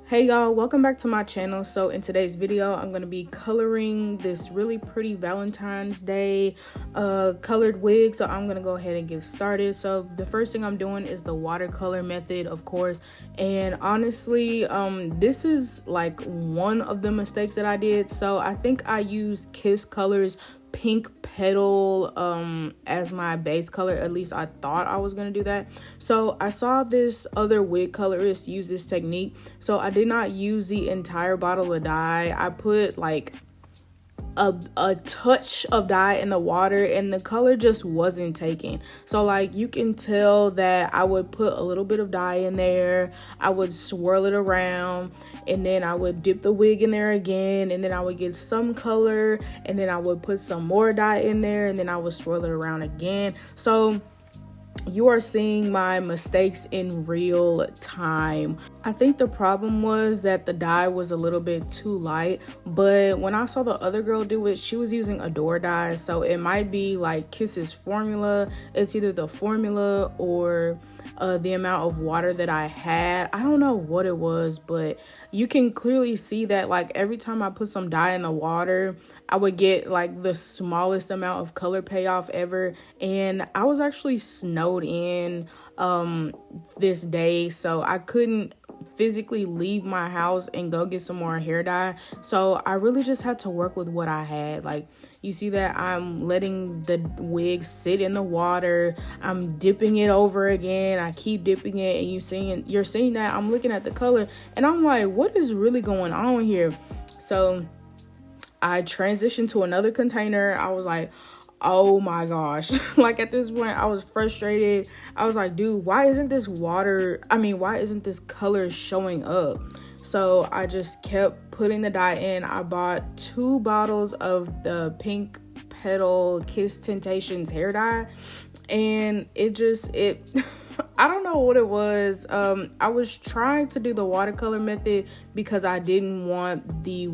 Hey y'all, welcome back to my channel. So in today's video I'm going to be coloring this really pretty Valentine's Day colored wig. So I'm going to go ahead and get started. So the first thing I'm doing is the watercolor method, of course, and honestly this is like one of the mistakes that I did. So I think I used Kiss Colors pink petal as my base color. At least I thought I was gonna do that. So I saw this other wig colorist use this technique, so I did not use the entire bottle of dye. I put like a touch of dye in the water and the color just wasn't taking. So like you can tell that I would put a little bit of dye in there, I would swirl it around, and then I would dip the wig in there again, and then I would get some color, and then I would put some more dye in there, and then I would swirl it around again. So you are seeing my mistakes in real time. I think the problem was that the dye was a little bit too light, but when I saw the other girl do it, she was using Adore dye, so it might be like Kiss's formula. It's either the formula or the amount of water that I had. I don't know what it was, but you can clearly see that like every time I put some dye in the water, I would get like the smallest amount of color payoff ever. And I was actually snowed in this day, so I couldn't physically leave my house and go get some more hair dye. So I really just had to work with what I had. Like you see that I'm letting the wig sit in the water, I'm dipping it over again, I keep dipping it, and you're seeing that I'm looking at the color and I'm like, what is really going on here? So I transitioned to another container. I was like, oh my gosh. Like at this point I was frustrated. I was like, dude, why isn't this color showing up? So I just kept putting the dye in. I bought 2 bottles of the pink petal Kiss Temptations hair dye, and it I don't know what it was. I was trying to do the watercolor method because I didn't want the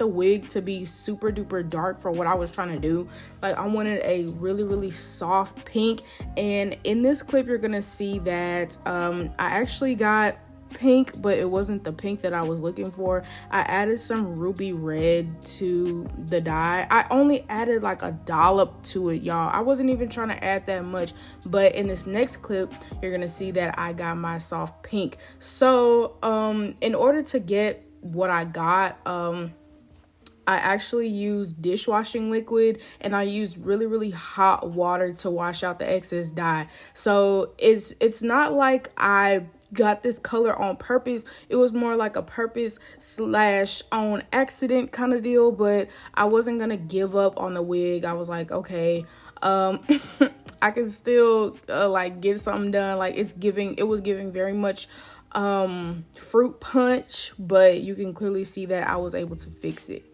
wig to be super duper dark for what I was trying to do. Like I wanted a really, really soft pink. And in this clip, you're gonna see that I actually got pink, but it wasn't the pink that I was looking for. I added some ruby red to the dye. I only added like a dollop to it, y'all. I wasn't even trying to add that much, but in this next clip you're gonna see that I got my soft pink. So in order to get what I got, I actually used dishwashing liquid, and I used really, really hot water to wash out the excess dye. So it's not like I got this color on purpose. It was more like a purpose / on accident kind of deal, but I wasn't gonna give up on the wig. I was like, okay, I can still like get something done. Like it was giving very much fruit punch, but you can clearly see that I was able to fix it.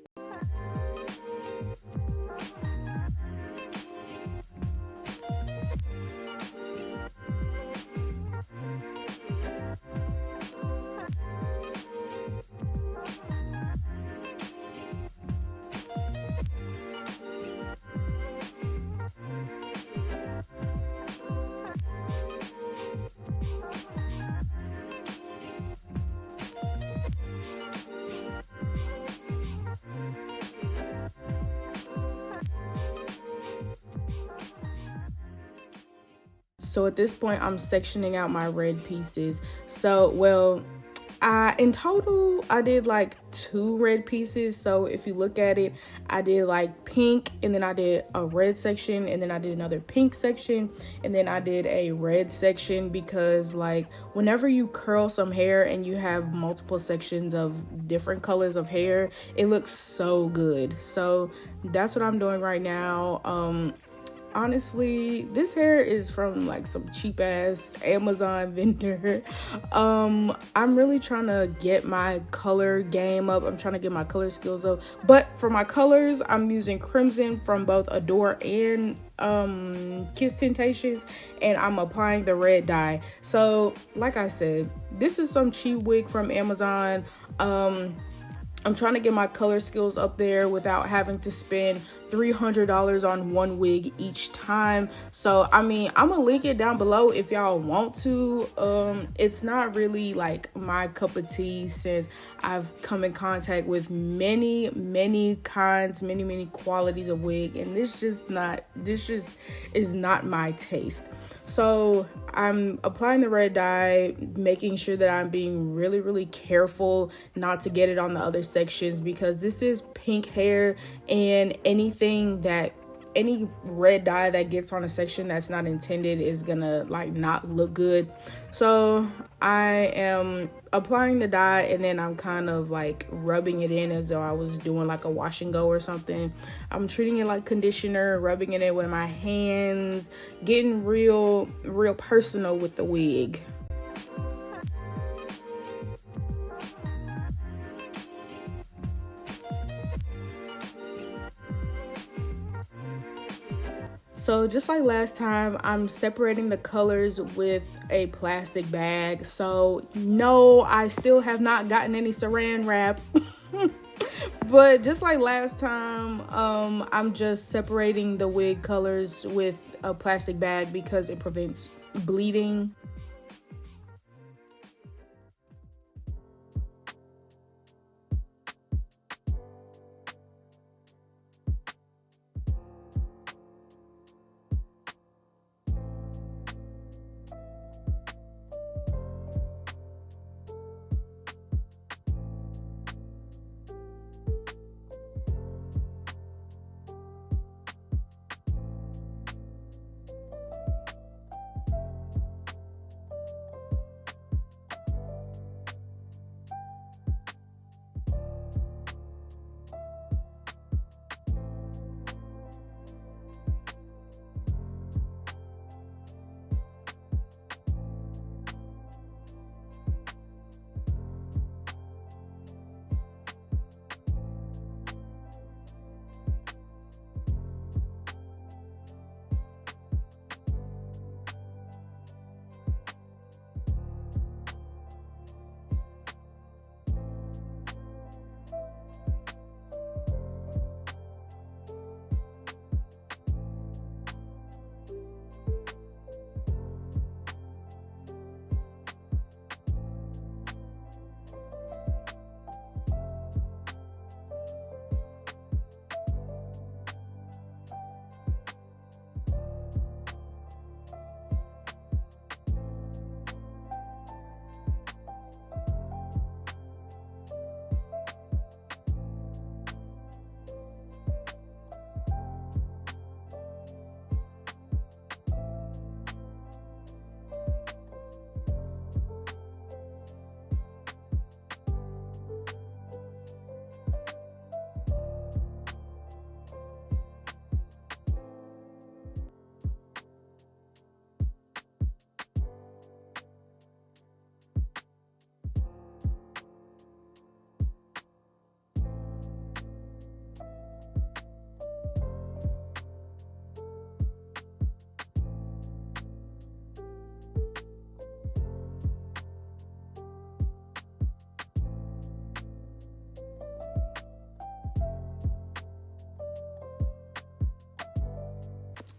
So at this point, I'm sectioning out my red pieces. So, well, in total, I did like 2 red pieces. So if you look at it, I did like pink, and then I did a red section, and then I did another pink section, and then I did a red section, because like whenever you curl some hair and you have multiple sections of different colors of hair, it looks so good. So that's what I'm doing right now. Honestly, this hair is from like some cheap ass Amazon vendor. I'm really trying to get my color game up. I'm trying to get my color skills up. But for my colors, I'm using crimson from both Adore and Kiss Temptations, and I'm applying the red dye. So like I said, this is some cheap wig from Amazon. I'm trying to get my color skills up there without having to spend $300 on one wig each time. So I mean, I'm gonna link it down below if y'all want to. It's not really like my cup of tea, since I've come in contact with many kinds, many qualities of wig, and this just is not my taste. So I'm applying the red dye, making sure that I'm being really careful not to get it on the other sections, because this is pink hair, and any red dye that gets on a section that's not intended is gonna like not look good. So I am applying the dye, and then I'm kind of like rubbing it in as though I was doing like a wash and go or something. I'm treating it like conditioner, rubbing it in with my hands, getting real personal with the wig. So just like last time, I'm separating the colors with a plastic bag. So no, I still have not gotten any saran wrap. But just like last time, I'm just separating the wig colors with a plastic bag because it prevents bleeding.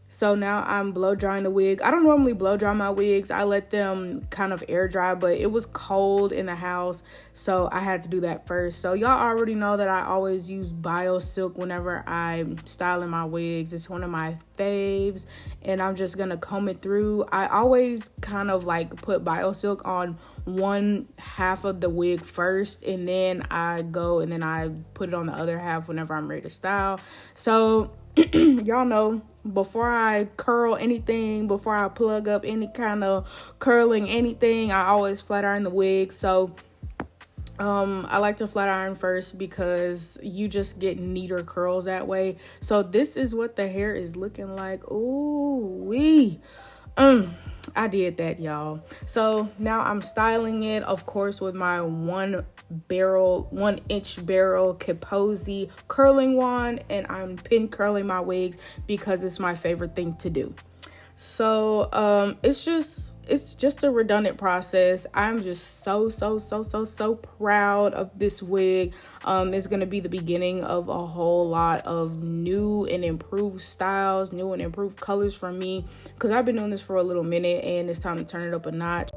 So now I'm blow drying the wig. I don't normally blow dry my wigs. I let them kind of air dry, but it was cold in the house, so I had to do that first. So y'all already know that I always use Bio Silk whenever I'm styling my wigs. It's one of my faves, and I'm just gonna comb it through. I always kind of like put Bio Silk on one half of the wig first, and then I go and then I put it on the other half whenever I'm ready to style. So y'all know, before I curl anything, before I plug up any kind of curling anything, I always flat iron the wig. So I like to flat iron first because you just get neater curls that way. So this is what the hair is looking like. Ooh wee. I did that, y'all. So now I'm styling it, of course, with my 1 inch barrel Kaposi curling wand, and I'm pin curling my wigs because it's my favorite thing to do. So it's just it's just a redundant process. I'm just so proud of this wig. It's gonna be the beginning of a whole lot of new and improved styles, new and improved colors for me, because I've been doing this for a little minute and it's time to turn it up a notch.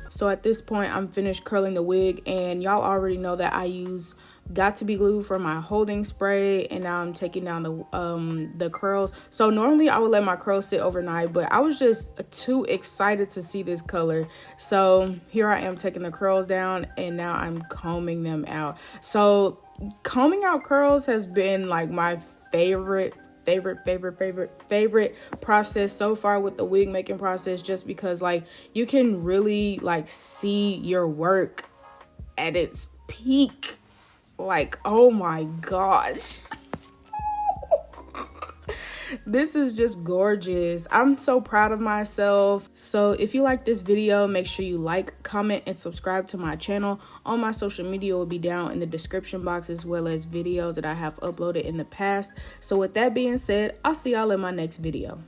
So at this point, I'm finished curling the wig, and y'all already know that I use Got to Be Glue for my holding spray, and now I'm taking down the curls. So normally I would let my curls sit overnight, but I was just too excited to see this color. So here I am taking the curls down, and now I'm combing them out. So combing out curls has been like my favorite process so far with the wig making process, just because like you can really like see your work at its peak. Like, oh my gosh. This is just gorgeous. I'm so proud of myself. So if you like this video, make sure you like, comment, and subscribe to my channel. All my social media will be down in the description box, as well as videos that I have uploaded in the past. So with that being said, I'll see y'all in my next video.